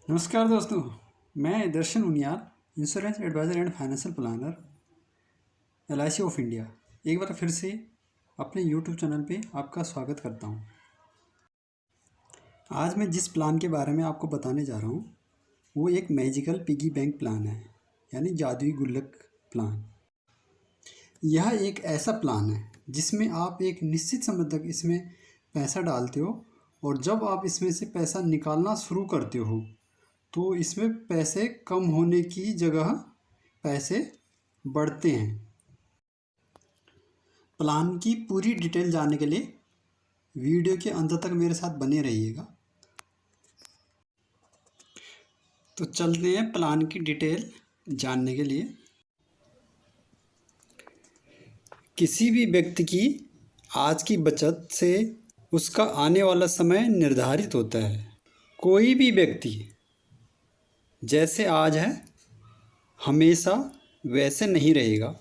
नमस्कार दोस्तों, मैं Darshan Uniyal insurance adviser and financial planner LIC of India एक बार फिर से अपने यूट्यूब चैनल पे आपका स्वागत करता हूँ। आज मैं जिस प्लान के बारे में आपको बताने जा रहा हूँ वो एक मैजिकल पिगी बैंक प्लान है, यानी जादुई गुल्लक प्लान। यह एक ऐसा प्लान है जिसमें आप एक निश्चित समय तक इसमें पैसा डालते हो और जब आप इसमें से पैसा निकालना शुरू करते हो तो इसमें पैसे कम होने की जगह पैसे बढ़ते हैं। प्लान की पूरी डिटेल जानने के लिए वीडियो के अंत तक मेरे साथ बने रहिएगा। तो चलते हैं प्लान की डिटेल जानने के लिए। किसी भी व्यक्ति की आज की बचत से उसका आने वाला समय निर्धारित होता है। कोई भी व्यक्ति जैसे आज है हमेशा वैसे नहीं रहेगा।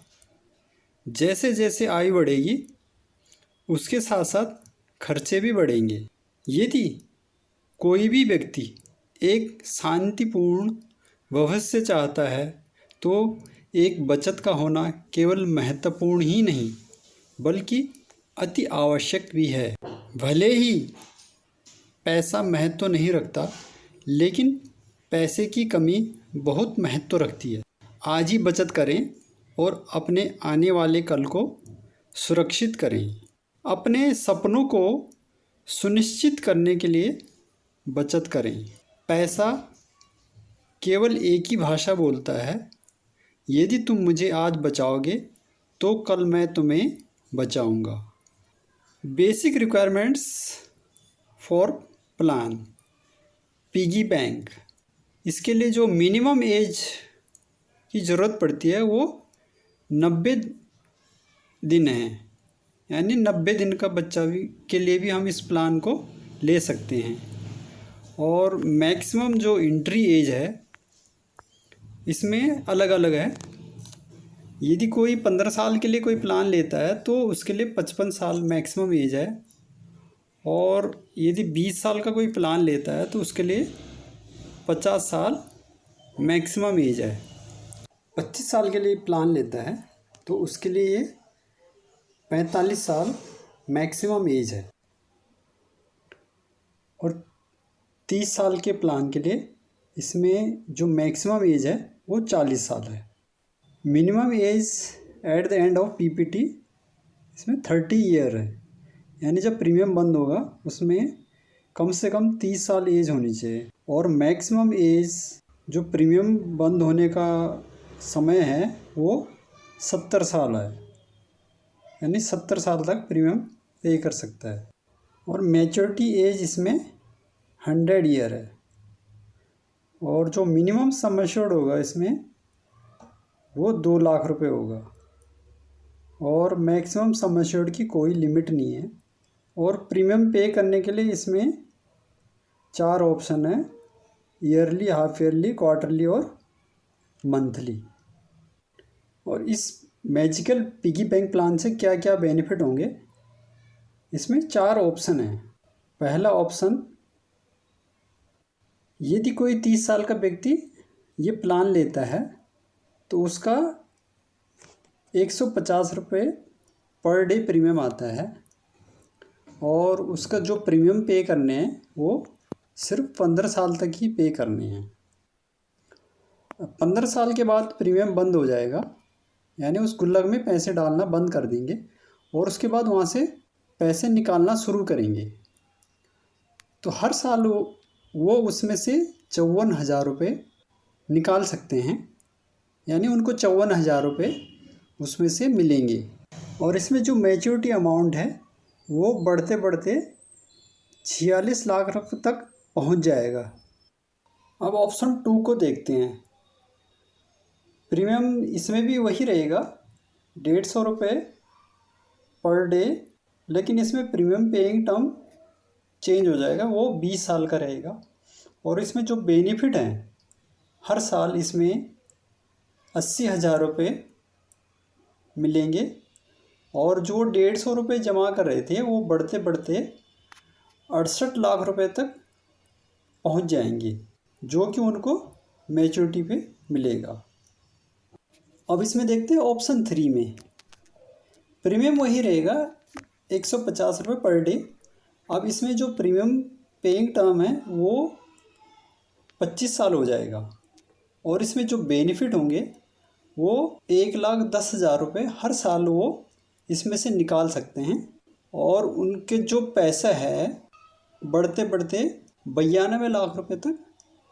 जैसे जैसे आयु बढ़ेगी उसके साथ साथ खर्चे भी बढ़ेंगे। यदि कोई भी व्यक्ति एक शांतिपूर्ण भविष्य चाहता है तो एक बचत का होना केवल महत्वपूर्ण ही नहीं बल्कि अति आवश्यक भी है। भले ही पैसा महत्व नहीं रखता, लेकिन पैसे की कमी बहुत महत्व रखती है। आज ही बचत करें और अपने आने वाले कल को सुरक्षित करें। अपने सपनों को सुनिश्चित करने के लिए बचत करें। पैसा केवल एक ही भाषा बोलता है, यदि तुम मुझे आज बचाओगे तो कल मैं तुम्हें बचाऊंगा। Basic requirements for plan piggy bank. इसके लिए जो मिनिमम एज की ज़रूरत पड़ती है वो 90 दिन है, यानी 90 दिन का बच्चा भी के लिए भी हम इस प्लान को ले सकते हैं। और मैक्सिमम जो एंट्री एज है इसमें अलग अलग है। यदि कोई 15 साल के लिए कोई प्लान लेता है तो उसके लिए 55 साल मैक्सिमम एज है, और यदि 20 साल का कोई प्लान लेता है तो उसके लिए 50 साल मैक्सिमम एज है। 25 साल के लिए प्लान लेता है तो उसके लिए 45 साल मैक्सिमम एज है, और 30 साल के प्लान के लिए इसमें जो मैक्सिमम एज है वो 40 साल है। Minimum age at the end of PPT इसमें 30 ईयर है, यानी जब प्रीमियम बंद होगा उसमें कम से कम 30 साल एज होनी चाहिए। और मैक्सिमम एज जो प्रीमियम बंद होने का समय है वो 70 साल है, यानी 70 साल तक प्रीमियम पे कर सकता है। और मैच्योरिटी एज इसमें 100 ईयर है। और जो मिनिमम सम एश्योर्ड होगा इसमें वो 2 लाख रुपए होगा, और मैक्सिमम सम एश्योर्ड की कोई लिमिट नहीं है। और प्रीमियम पे करने के लिए इसमें 4 ऑप्शन है: ईयरली, हाफ ईयरली, क्वार्टरली और मंथली। और इस मैजिकल पिगी बैंक प्लान से क्या क्या बेनिफिट होंगे, इसमें 4 ऑप्शन हैं। पहला ऑप्शन, यदि कोई 30 साल का व्यक्ति ये प्लान लेता है तो उसका 150 रुपये पर डे प्रीमियम आता है, और उसका जो प्रीमियम पे करने हैं वो सिर्फ 15 साल तक ही पे करने हैं। 15 साल के बाद प्रीमियम बंद हो जाएगा, यानी उस गुल्लक में पैसे डालना बंद कर देंगे और उसके बाद वहाँ से पैसे निकालना शुरू करेंगे। तो हर साल वो उसमें से 54,000 रुपये निकाल सकते हैं, यानी उनको 54,000 रुपये उसमें से मिलेंगे। और इसमें जो मैच्योरिटी अमाउंट है वो बढ़ते बढ़ते 46 लाख रुपये तक पहुंच जाएगा। अब ऑप्शन 2 को देखते हैं। प्रीमियम इसमें भी वही रहेगा, 150 रुपये पर डे, लेकिन इसमें प्रीमियम पेइंग टर्म चेंज हो जाएगा, वो 20 साल का रहेगा। और इसमें जो बेनिफिट हैं, हर साल इसमें 80,000 रुपये मिलेंगे, और जो 150 रुपये जमा कर रहे थे वो बढ़ते बढ़ते 68 लाख रुपए तक पहुंच जाएंगे। जो कि उनको मैच्योरिटी पे मिलेगा। अब इसमें देखते हैं ऑप्शन 3 में प्रीमियम वही रहेगा 150 रुपये पर डे। अब इसमें जो प्रीमियम पेइंग टर्म है वो 25 साल हो जाएगा और इसमें जो बेनिफिट होंगे वो 1,10,000 रुपये हर साल वो इसमें से निकाल सकते हैं और उनके जो पैसा है बढ़ते बढ़ते 92 लाख रुपए तक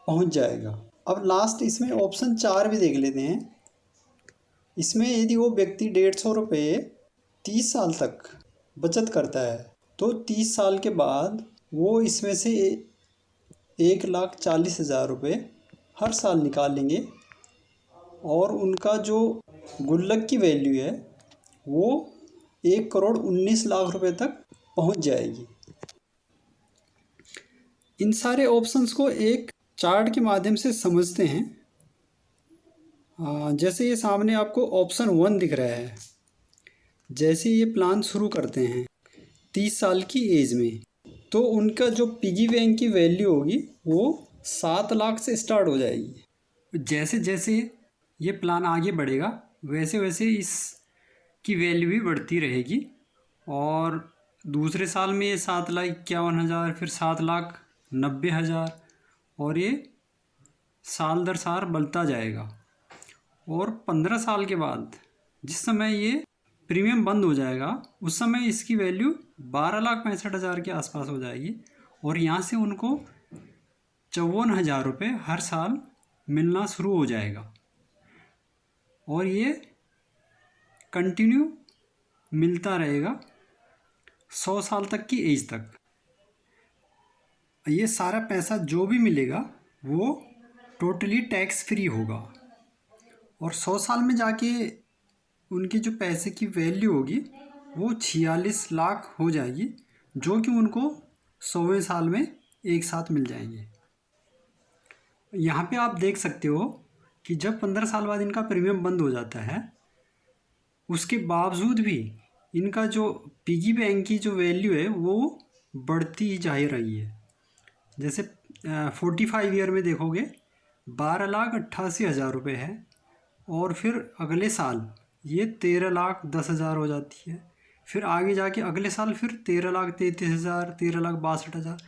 पहुंच जाएगा। अब लास्ट इसमें ऑप्शन 4 भी देख लेते हैं। इसमें यदि वो व्यक्ति 150 रुपये 30 साल तक बचत करता है तो 30 साल के बाद वो इसमें से 1,40,000 रुपये हर साल निकाल लेंगे और उनका जो गुल्लक की वैल्यू है वो 1,19,00,000 रुपये तक पहुंच जाएगी। इन सारे ऑप्शंस को एक चार्ट के माध्यम से समझते हैं। जैसे ये सामने आपको ऑप्शन 1 दिख रहा है। जैसे ये प्लान शुरू करते हैं 30 साल की एज में तो उनका जो पिगी बैंक की वैल्यू होगी वो 7 लाख से स्टार्ट हो जाएगी। जैसे जैसे ये प्लान आगे बढ़ेगा वैसे वैसे इसकी वैल्यू भी बढ़ती रहेगी और दूसरे साल में ये 7,51,000 फिर 7,90,000 और ये साल दर साल बढ़ता जाएगा और 15 साल के बाद जिस समय ये प्रीमियम बंद हो जाएगा उस समय इसकी वैल्यू 12,65,000 के आसपास हो जाएगी और यहाँ से उनको 54,000 रुपये हर साल मिलना शुरू हो जाएगा और ये कंटिन्यू मिलता रहेगा 100 साल तक की एज तक। ये सारा पैसा जो भी मिलेगा वो टोटली टैक्स फ्री होगा और 100 साल में जाके उनकी जो पैसे की वैल्यू होगी वो 46 लाख हो जाएगी जो कि उनको 100वें साल में एक साथ मिल जाएंगे। यहाँ पे आप देख सकते हो कि जब 15 साल बाद इनका प्रीमियम बंद हो जाता है उसके बावजूद भी इनका जो पिगी बैंक की जो वैल्यू है वो बढ़ती ही जा रही है। जैसे 45 ईयर में देखोगे 12,88,000 रुपये है और फिर अगले साल ये 13,10,000 हो जाती है। फिर आगे जाके अगले साल फिर 13,33,000 13,62,000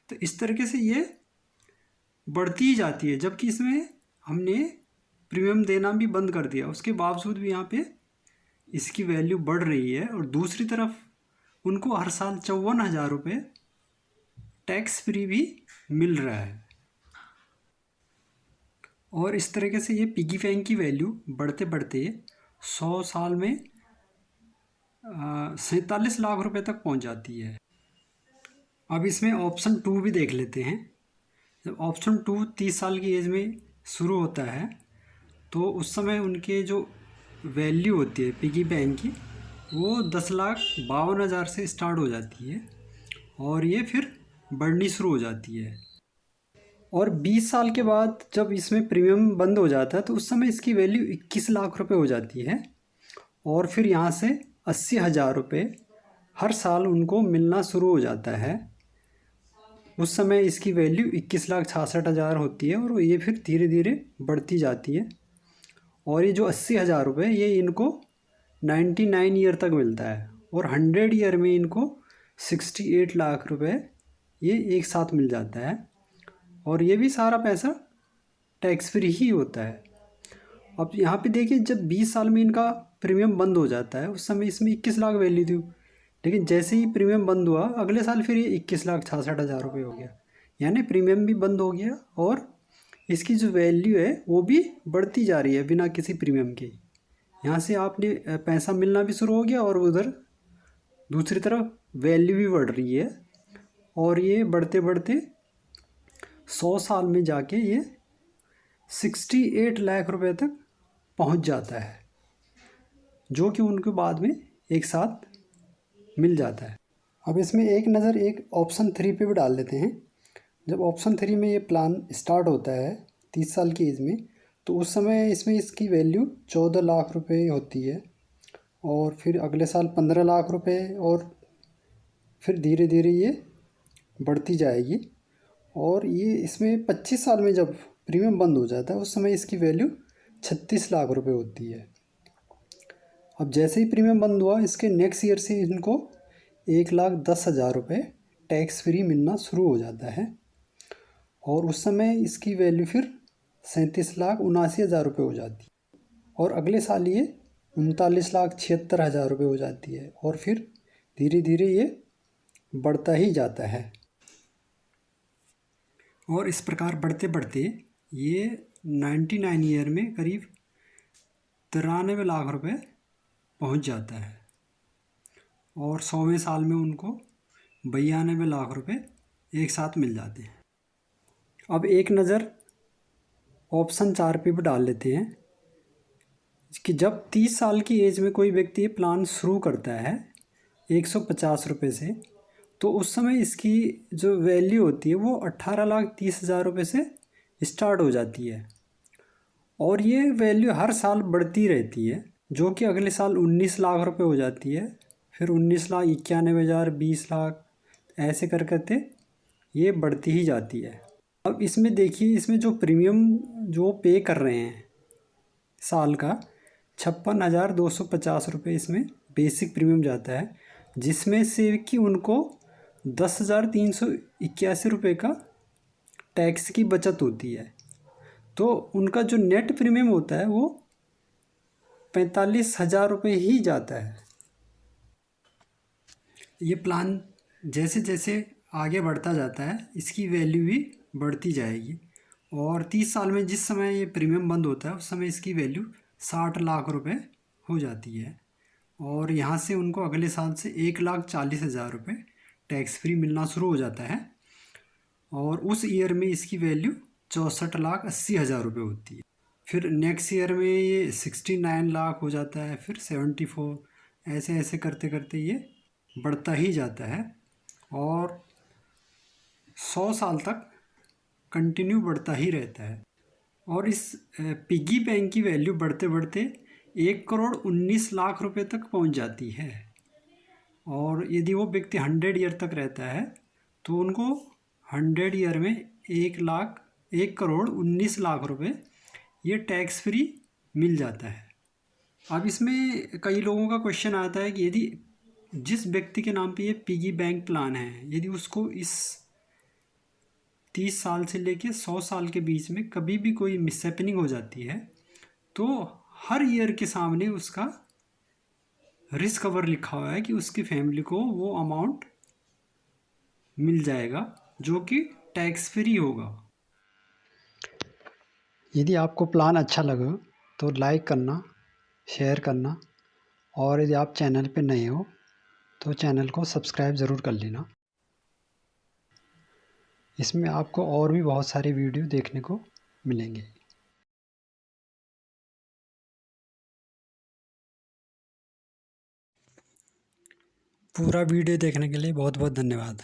तो इस तरीके से ये बढ़ती ही जाती है। जबकि इसमें हमने प्रीमियम देना भी बंद कर दिया उसके बावजूद भी यहाँ पे इसकी वैल्यू बढ़ रही है और दूसरी तरफ उनको हर साल 54,000 रुपये टैक्स फ्री भी मिल रहा है और इस तरीके से ये पिगी बैंक की वैल्यू बढ़ते बढ़ते 100 साल में 47 लाख रुपए तक पहुंच जाती है। अब इसमें ऑप्शन 2 भी देख लेते हैं। जब ऑप्शन 2 30 साल की एज में शुरू होता है तो उस समय उनके जो वैल्यू होती है पिगी बैंक की वो 10,52,000 से स्टार्ट हो जाती है और ये फिर बढ़नी शुरू हो जाती है और 20 साल के बाद जब इसमें प्रीमियम बंद हो जाता है तो उस समय इसकी वैल्यू 21 लाख रुपए हो जाती है और फिर यहाँ से 80,000 रुपये हर साल उनको मिलना शुरू हो जाता है। उस समय इसकी वैल्यू 21,66,000 होती है और ये फिर धीरे धीरे बढ़ती जाती है और ये जो 80,000 रुपये ये इनको 99 ईयर तक मिलता है और 100 ईयर में इनको 68 लाख रुपये ये एक साथ मिल जाता है और ये भी सारा पैसा टैक्स फ्री ही होता है। अब यहाँ पे देखिए जब 20 साल में इनका प्रीमियम बंद हो जाता है उस समय इसमें 21 लाख वैल्यू थी लेकिन जैसे ही प्रीमियम बंद हुआ अगले साल फिर ये 21,66,000 रुपये हो गया यानी प्रीमियम भी बंद हो गया और इसकी जो वैल्यू है वो भी बढ़ती जा रही है बिना किसी प्रीमियम के। यहाँ से आपने पैसा मिलना भी शुरू हो गया और उधर दूसरी तरफ वैल्यू भी बढ़ रही है और ये बढ़ते बढ़ते 100 साल में जाके ये 68 लाख रुपए तक पहुंच जाता है जो कि उनको बाद में एक साथ मिल जाता है। अब इसमें एक नज़र एक ऑप्शन 3 पे भी डाल लेते हैं। जब ऑप्शन 3 में ये प्लान स्टार्ट होता है 30 साल की एज में तो उस समय इसमें इसकी वैल्यू 14 लाख रुपए होती है और फिर अगले साल 15 लाख रुपए और फिर धीरे धीरे ये बढ़ती जाएगी और ये इसमें 25 साल में जब प्रीमियम बंद हो जाता है उस समय इसकी वैल्यू 36 लाख रुपए होती है। अब जैसे ही प्रीमियम बंद हुआ इसके नेक्स्ट ईयर से इनको 1,10,000 रुपये टैक्स फ्री मिलना शुरू हो जाता है और उस समय इसकी वैल्यू फिर 37,79,000 रुपये हो जाती है और अगले साल ये 39,76,000 रुपये हो जाती है और फिर धीरे धीरे ये बढ़ता ही जाता है और इस प्रकार बढ़ते बढ़ते ये 99 ईयर में करीब 93 लाख रुपए पहुंच जाता है और 100वें साल में उनको 92 लाख रुपए एक साथ मिल जाते हैं। अब एक नज़र ऑप्शन 4 पे भी डाल लेते हैं कि जब 30 साल की एज में कोई व्यक्ति ये प्लान शुरू करता है 150 रुपये से, तो उस समय इसकी जो वैल्यू होती है वो 18,30,000 रुपये से स्टार्ट हो जाती है और ये वैल्यू हर साल बढ़ती रहती है, जो कि अगले साल 19 लाख रुपये हो जाती है, फिर 19,91,000, 20 लाख, ऐसे कर करके ये बढ़ती ही जाती है। अब इसमें देखिए, इसमें जो प्रीमियम जो पे कर रहे हैं साल का 56,250 रुपये इसमें बेसिक प्रीमियम जाता है, जिसमें से कि उनको 10,381 रुपये का टैक्स की बचत होती है। तो उनका जो नेट प्रीमियम होता है वो 45,000 रुपये ही जाता है। ये प्लान जैसे जैसे आगे बढ़ता जाता है इसकी वैल्यू भी बढ़ती जाएगी और 30 साल में जिस समय ये प्रीमियम बंद होता है उस समय इसकी वैल्यू 60 लाख रुपए हो जाती है और यहाँ से उनको अगले साल से 1,40,000 रुपये टैक्स फ्री मिलना शुरू हो जाता है और उस ईयर में इसकी वैल्यू 64,80,000 रुपये होती है। फिर नेक्स्ट ईयर में ये 69 लाख हो जाता है, फिर 74, ऐसे ऐसे करते करते ये बढ़ता ही जाता है और 100 साल तक कंटिन्यू बढ़ता ही रहता है और इस पिगी बैंक की वैल्यू बढ़ते बढ़ते 1,19,00,000 रुपये तक पहुंच जाती है और यदि वो व्यक्ति 100 ईयर तक रहता है तो उनको 100 ईयर में 1,19,00,000 रुपये ये टैक्स फ्री मिल जाता है। अब इसमें कई लोगों का क्वेश्चन आता है कि यदि जिस व्यक्ति के नाम पे ये पिगी बैंक प्लान है, यदि उसको इस 30 साल से लेके 100 साल के बीच में कभी भी कोई मिसहैपनिंग हो जाती है तो हर ईयर के सामने उसका रिस्क कवर लिखा हुआ है कि उसकी फैमिली को वो अमाउंट मिल जाएगा जो कि टैक्स फ्री होगा। यदि आपको प्लान अच्छा लगे तो लाइक करना, शेयर करना और यदि आप चैनल पे नए हो तो चैनल को सब्सक्राइब ज़रूर कर लेना। इसमें आपको और भी बहुत सारे वीडियो देखने को मिलेंगे। पूरा वीडियो देखने के लिए बहुत बहुत धन्यवाद।